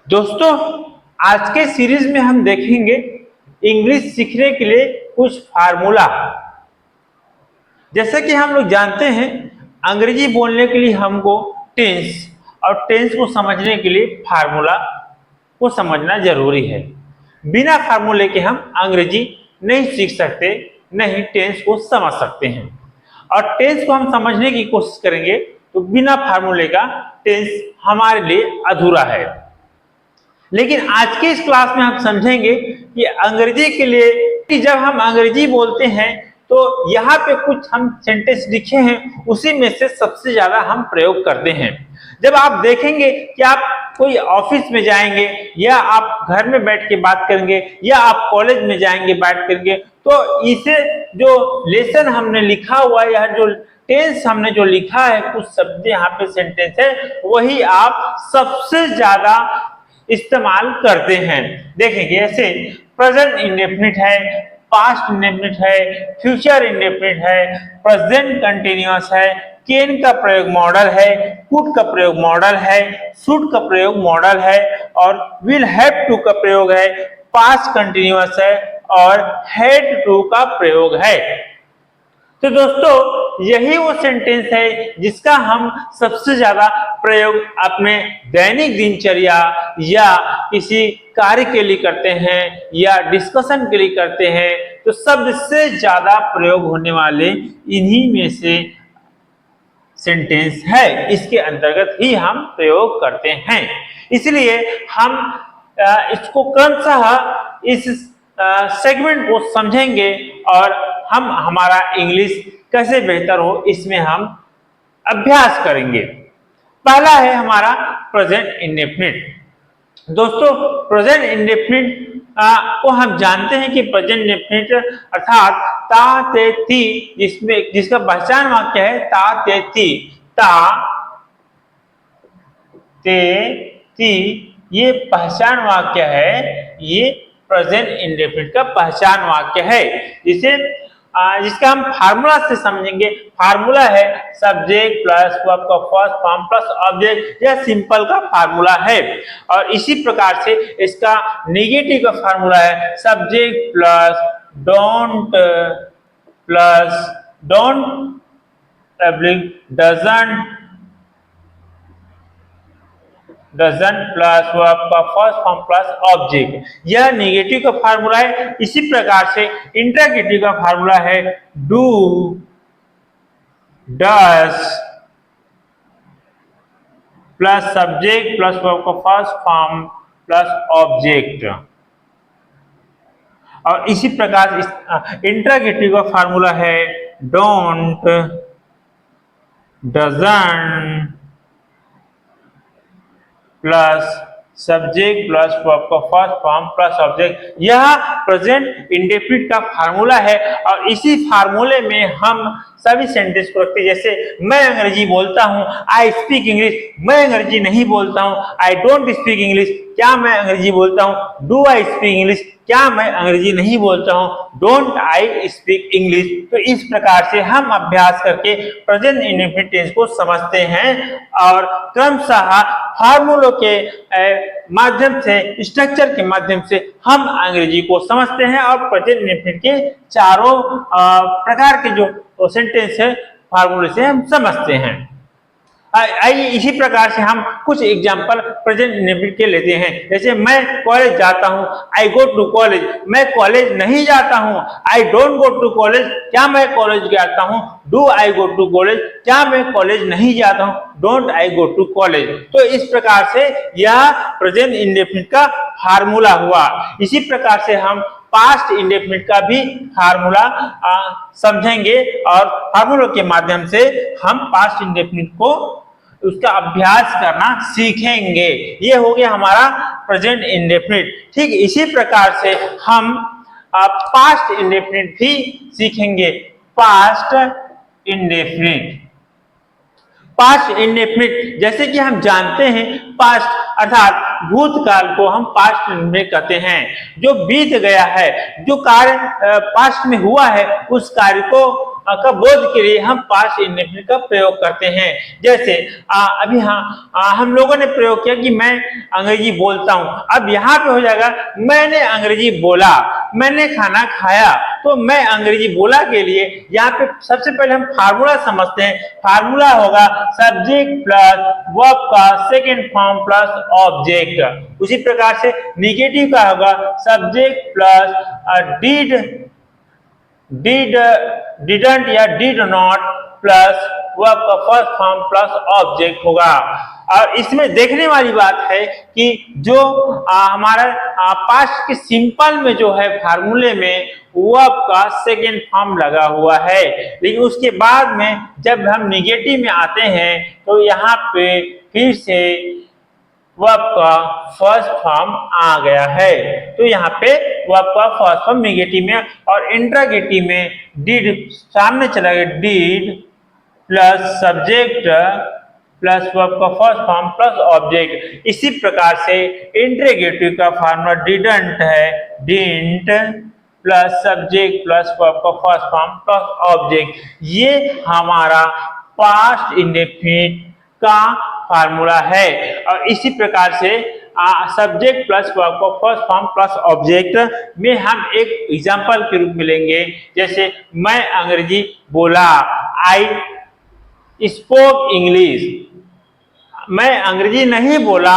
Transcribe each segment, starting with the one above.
दोस्तों, आज के सीरीज में हम देखेंगे इंग्लिश सीखने के लिए कुछ फार्मूला। जैसे कि हम लोग जानते हैं, अंग्रेजी बोलने के लिए हमको टेंस और टेंस को समझने के लिए फार्मूला को समझना जरूरी है। बिना फार्मूले के हम अंग्रेजी नहीं सीख सकते, नहीं टेंस को समझ सकते हैं। और टेंस को हम समझने की कोशिश करेंगे तो बिना फार्मूले का टेंस हमारे लिए अधूरा है। लेकिन आज के इस क्लास में हम समझेंगे कि अंग्रेजी के लिए कि जब हम अंग्रेजी बोलते हैं तो यहाँ पे कुछ हम सेंटेंस लिखे हैं, उसी में से सबसे ज्यादा हम प्रयोग करते हैं। जब आप देखेंगे कि आप कोई ऑफिस में जाएंगे या आप घर में बैठ के बात करेंगे या आप कॉलेज में जाएंगे बात करेंगे, तो इसे जो लेसन हमने लिखा हुआ है या जो टेंस हमने जो लिखा है, कुछ शब्द यहाँ पे सेंटेंस है, वही आप सबसे ज्यादा इस्तेमाल करते हैं। देखेंगे ऐसे प्रेजेंट इंडेफिनिट है, पास्ट इंडेफिनिट है, फ्यूचर इंडेफिनिट है, प्रेजेंट कंटिन्यूअस है, कैन का प्रयोग मॉडल है, कुड का प्रयोग मॉडल है, शुड का प्रयोग मॉडल है और विल हैव टू का प्रयोग है, पास्ट कंटिन्यूअस है और हैड टू का प्रयोग है। तो दोस्तों, यही वो सेंटेंस है जिसका हम सबसे ज्यादा प्रयोग अपने दैनिक दिनचर्या या किसी कार्य के लिए करते हैं या डिस्कशन के लिए करते हैं। तो सबसे ज्यादा प्रयोग होने वाले इन्हीं में से सेंटेंस है, इसके अंतर्गत ही हम प्रयोग करते हैं। इसलिए हम इसको क्रमशः इस सेगमेंट को समझेंगे और हम हमारा इंग्लिश कैसे बेहतर हो इसमें हम अभ्यास करेंगे। पहला है हमारा प्रेजेंट इंडेफिनिट। दोस्तों, प्रेजेंट इंडेफिनिट को हम जानते हैं कि प्रेजेंट इंडेफिनिट अर्थात ता ते ती, जिसका पहचान वाक्य है ता ते ती। ता ते ती ये पहचान वाक्य है, ये प्रेजेंट इंडेफिनिट का पहचान वाक्य है, जिसका हम फार्मूला से समझेंगे। फार्मूला है सब्जेक्ट प्लस वर्ब का फर्स्ट फॉर्म प्लस ऑब्जेक्ट, यह सिंपल का फार्मूला है। और इसी प्रकार से इसका नेगेटिव का फार्मूला है subject plus don't plus don't doesn't plus verb का फर्स्ट फॉर्म प्लस ऑब्जेक्ट, यह नेगेटिव का फार्मूला है। इसी प्रकार से इंटरगेटिव का फार्मूला है do does plus subject plus verb का फर्स्ट फॉर्म प्लस ऑब्जेक्ट। और इसी प्रकार इंटरगेटिव का फार्मूला है don't doesn't plus subject plus verb का फर्स्ट फॉर्म प्लस ऑब्जेक्ट, यह प्रेजेंट इंडेफिनिट का फार्मूला है। और इसी फार्मूले में हम सभी सेंटेंस को रखते हैं। जैसे मैं अंग्रेजी बोलता हूं, आई स्पीक इंग्लिश। मैं अंग्रेजी नहीं बोलता हूं, आई डोंट स्पीक इंग्लिश। क्या मैं अंग्रेजी बोलता हूं? Do I speak English. क्या मैं अंग्रेजी नहीं बोलता हूं? Don't I speak English. तो इस प्रकार से हम अभ्यास करके प्रेजेंट इंडेफिनिट टेंस को समझते हैं और क्रमशः फार्मूलों के माध्यम से, स्ट्रक्चर के माध्यम से हम अंग्रेजी को समझते हैं और प्रेजेंट इंडेफिनिट के चारों प्रकार के जो सेंटेंस है फार्मूले से हम समझते हैं। आइए इसी प्रकार से हम कुछ एग्जांपल प्रेजेंट इंडेफिनिट के लेते हैं। जैसे मैं कॉलेज जाता हूं, आई गो टू कॉलेज। मैं कॉलेज नहीं जाता हूं, I don't go to college. क्या मैं कॉलेज जाता हूं? Do I go to college. क्या मैं कॉलेज नहीं जाता हूं? Don't I go to college. तो इस प्रकार से यह प्रेजेंट इंडेफिनिट का फार्मूला हुआ। इसी प्रकार से हम पास्ट इंडेफिनिट का भी फार्मूला समझेंगे और फार्मूलों के माध्यम से हम पास्ट इंडेफिनिट को उसका अभ्यास करना सीखेंगे। ये हो गया हमारा प्रेजेंट इंडेफिनिट। ठीक इसी प्रकार से हम पास्ट इंडेफिनिट भी सीखेंगे। पास्ट इंडेफिनिट, पास्ट इंडेफिनिट जैसे कि हम जानते हैं, पास्ट अर्थात भूतकाल को हम पास्ट इंडेफिनिट कहते हैं। जो बीत गया है, जो कार्य पास्ट में हुआ है, उस कार्य को का बोध के लिए हम पास्ट इंडेफिनिट का प्रयोग करते हैं। जैसे अभी हम लोगों ने प्रयोग किया कि मैं अंग्रेजी बोलता हूं। अब यहाँ पे हो जाएगा मैंने अंग्रेजी बोला, मैंने खाना खाया। तो मैं अंग्रेजी बोला के लिए यहाँ पे सबसे पहले हम फार्मूला समझते हैं। फार्मूला होगा सब्जेक्ट प्लस वर्ब का सेकेंड फॉर्म प्लस ऑब्जेक्ट। उसी प्रकार से निगेटिव का होगा सब्जेक्ट प्लस डिडंट या डिड नॉट प्लस वर्ब का फर्स्ट फॉर्म प्लस ऑब्जेक्ट होगा। और इसमें देखने वाली बात है कि जो हमारा पास्ट के सिंपल में जो है फार्मूले में वर्ब का सेकेंड फॉर्म लगा हुआ है, लेकिन उसके बाद में जब हम निगेटिव में आते हैं तो यहाँ पे फिर से वर्ब का फर्स्ट फॉर्म आ गया है। तो यहाँ पे वर्ब का फर्स्ट फॉर्म निगेटिव में और इंट्रोगेटिव में डिड सामने चला गया, did plus subject plus verb का फर्स्ट फॉर्म प्लस ऑब्जेक्ट। इसी प्रकार से इंट्रोगेटिव का फॉर्मूला डिडंट है, didn't plus subject plus verb का फर्स्ट फॉर्म प्लस ऑब्जेक्ट। ये हमारा पास्ट इंडेफिनिट का फार्मूला है। और इसी प्रकार से सब्जेक्ट प्लस वर्ब का फर्स्ट फॉर्म प्लस ऑब्जेक्ट में हम एक एग्जांपल के रूप में लेंगे। जैसे मैं अंग्रेजी बोला, आई स्पोक इंग्लिश। मैं अंग्रेजी नहीं बोला,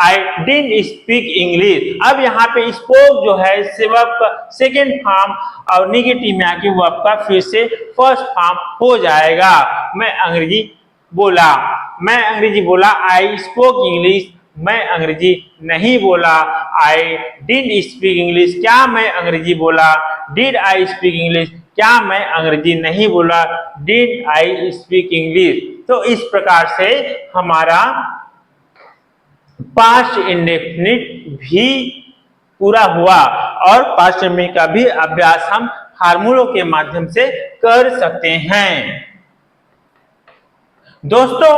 आई डिडंट स्पीक इंग्लिश। अब यहाँ पे स्पोक जो है वर्ब का सेकेंड फॉर्म और निगेटिव में आके वर्ब का फिर से फर्स्ट फॉर्म हो जाएगा। मैं अंग्रेजी बोला, मैं अंग्रेजी बोला, आई स्पोक इंग्लिश। मैं अंग्रेजी नहीं बोला, आई डिडंट स्पीक इंग्लिश। क्या मैं अंग्रेजी बोला? Did I speak English. क्या मैं अंग्रेजी नहीं बोला? Did I speak English. तो इस प्रकार से हमारा पास्ट इंडेफिनिट भी पूरा हुआ और पास्ट इंडेफिनिट का भी अभ्यास हम फार्मूलों के माध्यम से कर सकते हैं। दोस्तों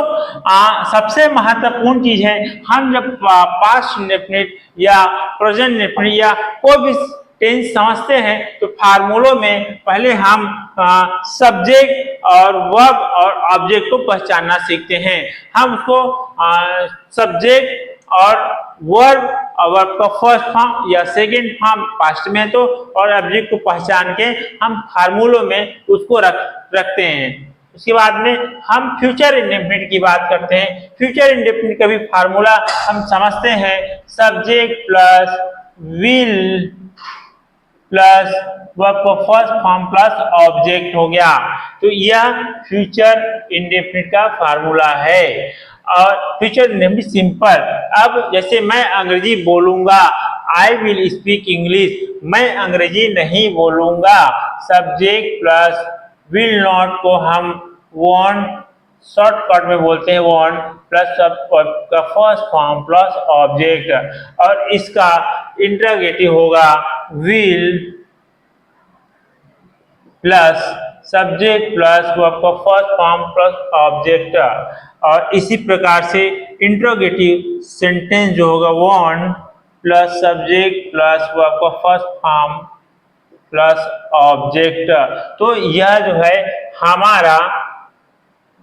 सबसे महत्वपूर्ण चीज है, हम जब पास्ट इंडेफिनिट या प्रेजेंट इंडेफिनिट या कोई भी टेंस समझते हैं तो फार्मूलों में पहले हम सब्जेक्ट और वर्ब और ऑब्जेक्ट को पहचानना सीखते हैं। हम उसको सब्जेक्ट और वर्ब का फर्स्ट फॉर्म या सेकेंड फॉर्म पास्ट में तो और ऑब्जेक्ट को पहचान के हम फार्मूलों में उसको रखते हैं। उसके बाद में हम फ्यूचर इंडेफिनिट की बात करते हैं। फ्यूचर इंडेफिनिट का भी फार्मूला हम समझते हैं, subject plus will plus verb का फर्स्ट फॉर्म प्लस ऑब्जेक्ट हो गया। तो यह फ्यूचर इंडेफिनिट का फार्मूला है। और फ्यूचर इंडेफिनिट सिंपल। अब जैसे मैं अंग्रेजी बोलूंगा, आई विल स्पीक इंग्लिश। मैं अंग्रेजी नहीं बोलूंगा, सब्जेक्ट प्लस विल नॉट को हम वॉन्ट शॉर्टकट में बोलते हैं, वॉन्ट प्लस का फर्स्ट फॉर्म प्लस ऑब्जेक्ट। और इसका इंट्रोगेटिव होगा will plus subject plus verb का फर्स्ट फॉर्म प्लस ऑब्जेक्ट। और इसी प्रकार से इंट्रोगेटिव सेंटेंस जो होगा want plus subject plus verb का फर्स्ट फॉर्म प्लस ऑब्जेक्ट। तो यह जो है हमारा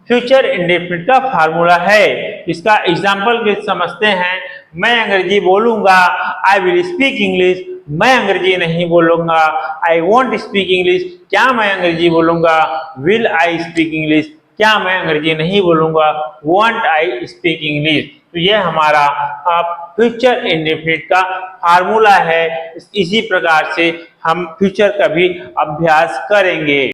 फ्यूचर इंडेफिनिट का फार्मूला है। इसका एग्जांपल के समझते हैं, मैं अंग्रेजी बोलूंगा, आई विल स्पीक इंग्लिश। मैं अंग्रेजी नहीं बोलूंगा, आई वोंट स्पीक इंग्लिश। क्या मैं अंग्रेजी बोलूंगा? Will I speak English. क्या मैं अंग्रेजी नहीं बोलूंगा? Won't I speak English. तो यह हमारा फ्यूचर इंडेफिनिट का फार्मूला है। इसी प्रकार से हम फ्यूचर का भी अभ्यास करेंगे।